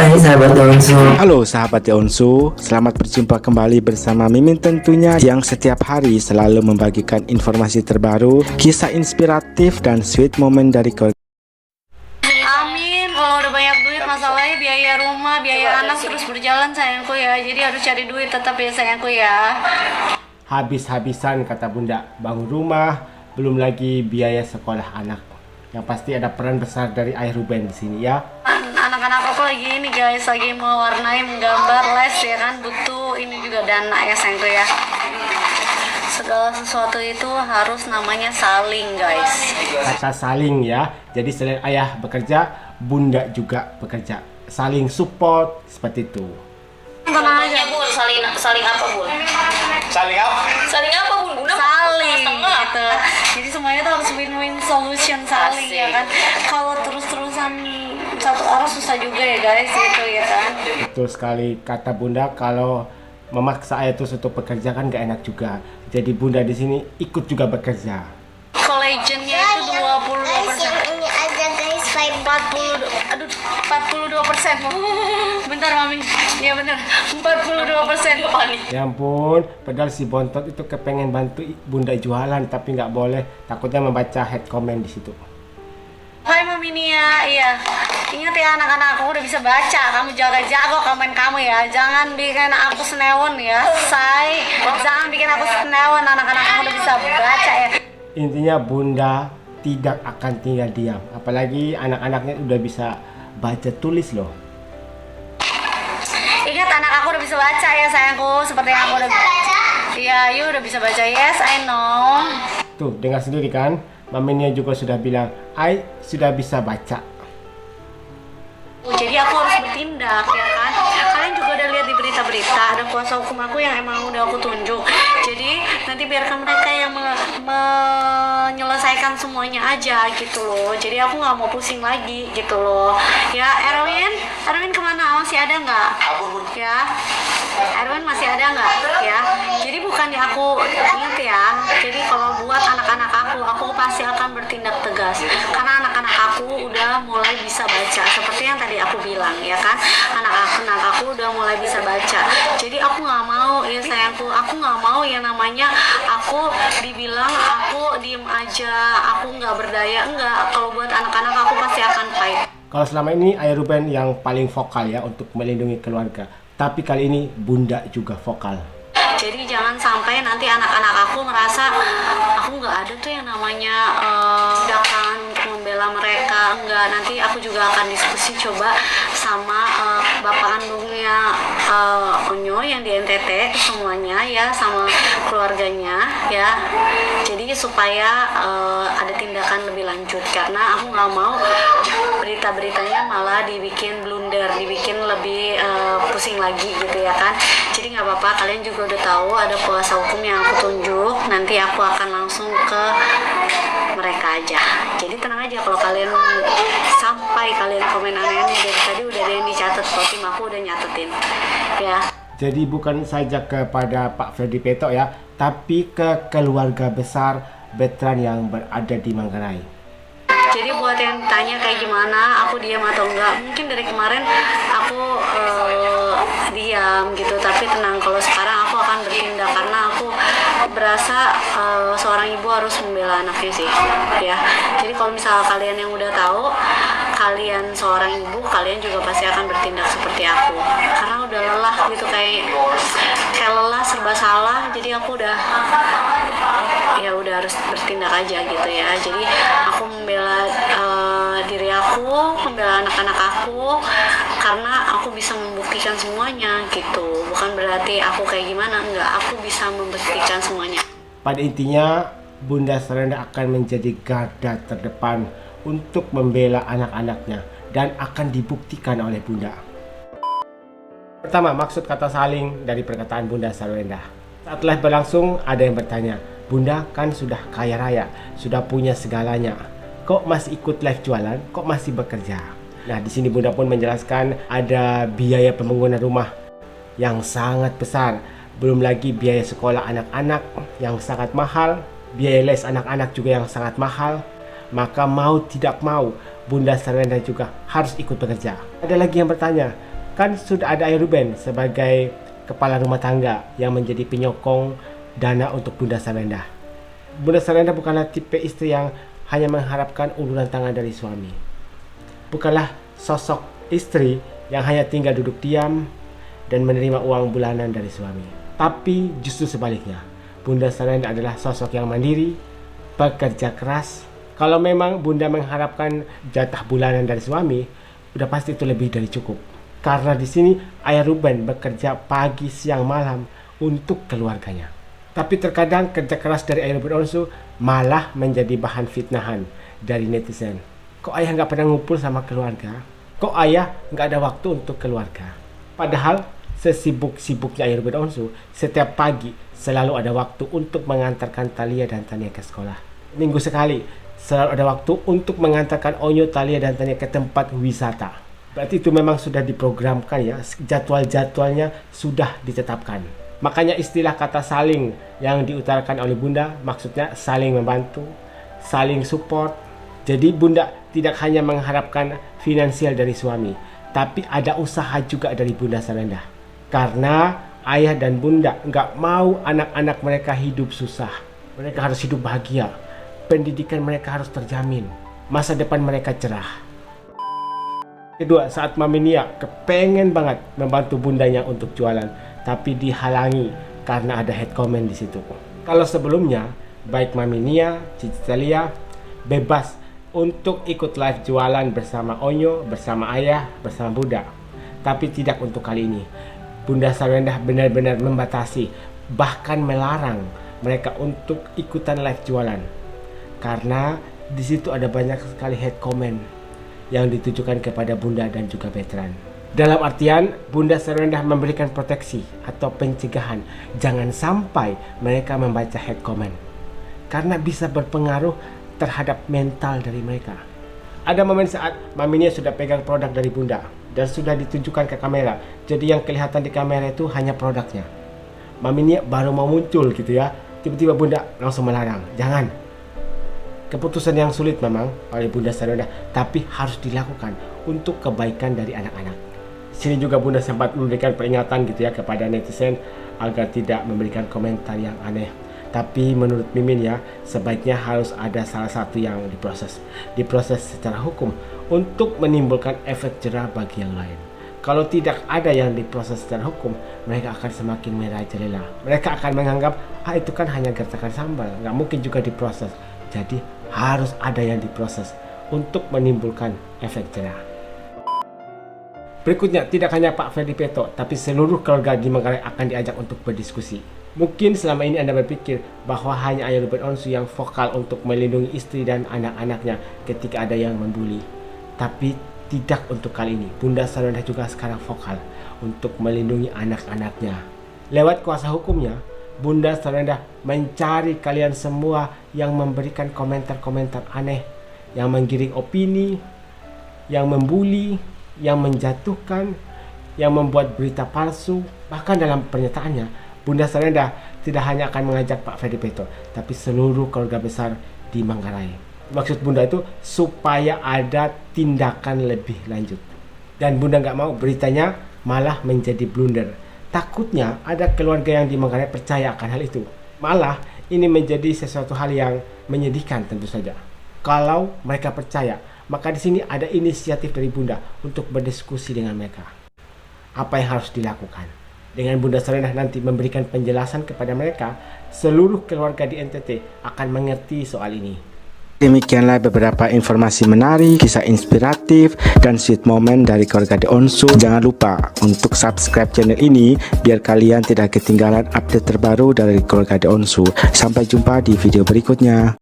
Hai sahabat Onsu. Halo sahabat Onsu, selamat berjumpa kembali bersama Mimin tentunya yang setiap hari selalu membagikan informasi terbaru, kisah inspiratif dan sweet moment dari keluarga. Amin, kalau udah banyak duit masalahnya biaya rumah, biaya anak terus berjalan sayangku ya. Jadi harus cari duit tetap ya sayangku ya. Habis-habisan kata bunda, bangun rumah, belum lagi biaya sekolah anak. Yang pasti ada peran besar dari Ayah Ruben di sini ya. Anak-anak aku lagi ini guys, lagi mewarnai, menggambar, les ya kan, butuh ini juga dana ya sayangku ya. Segala sesuatu itu harus namanya saling guys. Kata saling ya, jadi selain ayah bekerja, bunda juga bekerja. Saling support seperti itu. Tenang aja Bun, saling apa Bun? Saling apa? Saling apa Bun? Bunda saling setengah. gitu. Jadi semuanya tuh harus win-win solution saling ya kan. Kalau terus-terusan satu arah susah juga ya guys gitu ya kan. Betul sekali kata bunda, kalau memaksa ayah terus untuk bekerja kan gak enak juga. Jadi bunda di sini ikut juga bekerja. Collagennya itu 22%. Ini aja guys, 42%. Bentar mami. Iya benar. 42%. Panik. Ya ampun, padahal si bontot itu kepengen bantu bunda jualan tapi nggak boleh, takutnya membaca head comment di situ. Hai Mami Nia, iya. Ingat ya anak-anak, aku udah bisa baca. Kamu jaga-jaga komen kamu ya. Jangan bikin aku senewon ya, say. Jangan bikin aku senewon, anak-anak kamu udah bisa baca ya. Intinya bunda tidak akan tinggal diam, apalagi anak-anaknya udah bisa baca tulis loh. Ingat anak aku udah bisa baca ya sayangku, seperti yang aku udah baca. Iya, you udah bisa baca, yes, I know. Tuh, dengar sendiri kan, maminya juga sudah bilang, I sudah bisa baca. Jadi aku harus bertindak ya kan. Kalian juga udah lihat di berita-berita ada kuasa hukum aku yang emang udah aku tunjuk. Jadi nanti biarkan mereka yang menyelesaikan semuanya aja gitu loh. Jadi aku nggak mau pusing lagi gitu loh. Ya Erwin kemana? Masih ada nggak? Ya Erwin masih ada nggak? Ya jadi bukannya aku ingat ya. Jadi kalau buat anak-anak aku pasti akan bertindak tegas karena anak-anak aku udah mulai bisa baca seperti yang tadi aku bilang ya kan. Anak-anak aku udah mulai bisa baca. Jadi aku nggak mau ya sayangku, aku nggak mau yang namanya aku dibilang aku diem aja, aku nggak berdaya. Enggak, kalau buat anak-anak aku pasti akan fight. Kalau selama ini Ayah Ruben yang paling vokal ya untuk melindungi keluarga, tapi kali ini bunda juga vokal. Jadi jangan sampai nanti anak-anak aku merasa aku nggak ada tuh yang namanya tindakan untuk membela mereka. Enggak, nanti aku juga akan diskusi coba sama bapak kandungnya Onyo yang di NTT semuanya ya, sama keluarganya ya. Jadi supaya ada tindakan lebih lanjut karena aku nggak mau berita-beritanya malah dibikin blunder, dibikin lebih pusing lagi gitu ya kan. Jadi nggak apa-apa, kalian juga udah tahu ada kuasa hukum yang aku tunjuk, nanti aku akan langsung ke mereka aja. Jadi tenang aja, kalau kalian sampai kalian komen aneh-aneh dari tadi udah ada yang dicatat, kalau tim aku udah nyatetin ya. Jadi bukan saja kepada Pak Freddy Peto ya, tapi ke keluarga besar veteran yang berada di Manggarai. Jadi buat yang tanya kayak gimana aku diam atau enggak, mungkin dari kemarin aku diam gitu, tapi tenang, kalau sekarang aku akan bertindak karena aku berasa seorang ibu harus membela anaknya sih ya. Jadi kalau misalnya kalian yang udah tahu kalian seorang ibu, kalian juga pasti akan bertindak seperti aku karena udah lelah gitu, kayak lelah serba salah. Jadi aku udah harus bertindak aja gitu ya. Jadi aku membela diri aku, membela anak-anak aku karena aku bisa membuktikan semuanya gitu. Bukan berarti aku kayak gimana, enggak, aku bisa membuktikan semuanya. Pada intinya Bunda Sarwenda akan menjadi garda terdepan untuk membela anak-anaknya dan akan dibuktikan oleh Bunda. Pertama, maksud kata saling dari perkataan Bunda Sarwenda. Saat live berlangsung, ada yang bertanya, Bunda kan sudah kaya raya, sudah punya segalanya, kok masih ikut live jualan, kok masih bekerja? Nah, di sini Bunda pun menjelaskan ada biaya pembangunan rumah yang sangat besar, belum lagi biaya sekolah anak-anak yang sangat mahal, biaya les anak-anak juga yang sangat mahal. Maka mau tidak mau, Bunda Sarwenda juga harus ikut bekerja. Ada lagi yang bertanya, Kan sudah ada Ayah Ruben sebagai kepala rumah tangga yang menjadi penyokong dana untuk Bunda Sarinda. Bunda Sarinda bukanlah tipe istri yang hanya mengharapkan uluran tangan dari suami. Bukanlah sosok istri yang hanya tinggal duduk diam dan menerima uang bulanan dari suami. Tapi justru sebaliknya, Bunda Sarinda adalah sosok yang mandiri, bekerja keras. Kalau memang Bunda mengharapkan jatah bulanan dari suami, udah pasti itu lebih dari cukup. Karena di sini Ayah Ruben bekerja pagi, siang, malam untuk keluarganya. Tapi terkadang kerja keras dari Ayah Ruben Onsu malah menjadi bahan fitnahan dari netizen. Kok ayah nggak pernah ngumpul sama keluarga? Kok ayah nggak ada waktu untuk keluarga? Padahal sesibuk-sibuknya Ayah Ruben Onsu, setiap pagi selalu ada waktu untuk mengantarkan Thalia dan Tania ke sekolah. Minggu sekali selalu ada waktu untuk mengantarkan Onyo, Thalia dan Tania ke tempat wisata. Berarti itu memang sudah diprogramkan ya, jadwal-jadwalnya sudah ditetapkan. Makanya istilah kata saling yang diutarakan oleh Bunda maksudnya saling membantu, saling support. Jadi Bunda tidak hanya mengharapkan finansial dari suami, tapi ada usaha juga dari Bunda Sarinda. Karena ayah dan Bunda nggak mau anak-anak mereka hidup susah. Mereka harus hidup bahagia. Pendidikan mereka harus terjamin. Masa depan mereka cerah. Kedua, saat Mami Nia kepengen banget membantu bundanya untuk jualan, tapi dihalangi karena ada head comment di situ. Kalau sebelumnya, baik Mami Nia, Cici Thalia bebas untuk ikut live jualan bersama Onyo, bersama ayah, bersama Bunda. Tapi tidak untuk kali ini. Bunda Sarinda benar-benar membatasi, bahkan melarang mereka untuk ikutan live jualan. Karena di situ ada banyak sekali head comment yang ditujukan kepada Bunda dan juga veteran. Dalam artian, Bunda Sarinda memberikan proteksi atau pencegahan jangan sampai mereka membaca head comment, karena bisa berpengaruh terhadap mental dari mereka. Ada momen saat Mami Nia sudah pegang produk dari Bunda dan sudah ditunjukkan ke kamera, jadi yang kelihatan di kamera itu hanya produknya. Mami Nia baru mau muncul gitu ya, tiba-tiba Bunda langsung melarang, jangan. Keputusan yang sulit memang oleh Bunda Sarinda, tapi harus dilakukan untuk kebaikan dari anak-anak. Sini juga Bunda sempat memberikan peringatan gitu ya kepada netizen agar tidak memberikan komentar yang aneh. Tapi menurut Mimin ya, sebaiknya harus ada salah satu yang diproses secara hukum untuk menimbulkan efek jerah bagi yang lain. Kalau tidak ada yang diproses secara hukum, mereka akan semakin merajalela. Mereka akan menganggap, itu kan hanya gertakan sambal, nggak mungkin juga diproses. Jadi harus ada yang diproses untuk menimbulkan efek jerah. Berikutnya, tidak hanya Pak Ferdi Peto, tapi seluruh keluarga di Manggarai akan diajak untuk berdiskusi. Mungkin selama ini Anda berpikir bahwa hanya Ayah Ruben Onsu yang vokal untuk melindungi istri dan anak-anaknya ketika ada yang membuli. Tapi tidak untuk kali ini. Bunda Sarinda juga sekarang vokal untuk melindungi anak-anaknya. Lewat kuasa hukumnya, Bunda Sarinda mencari kalian semua yang memberikan komentar-komentar aneh, yang menggiring opini, yang membuli, yang menjatuhkan, yang membuat berita palsu. Bahkan dalam pernyataannya, Bunda Sarinda tidak hanya akan mengajak Pak Ferdi Peto, tapi seluruh keluarga besar di Manggarai. Maksud Bunda itu supaya ada tindakan lebih lanjut. Dan Bunda nggak mau beritanya malah menjadi blunder. Takutnya ada keluarga yang di Manggarai percaya akan hal itu. Malah ini menjadi sesuatu hal yang menyedihkan tentu saja. Kalau mereka percaya, maka di sini ada inisiatif dari Bunda untuk berdiskusi dengan mereka. Apa yang harus dilakukan? Dengan Bunda Sarinda nanti memberikan penjelasan kepada mereka, seluruh keluarga di NTT akan mengerti soal ini. Demikianlah beberapa informasi menarik, kisah inspiratif, dan sweet moment dari keluarga The Onsu. Jangan lupa untuk subscribe channel ini biar kalian tidak ketinggalan update terbaru dari keluarga The Onsu. Sampai jumpa di video berikutnya.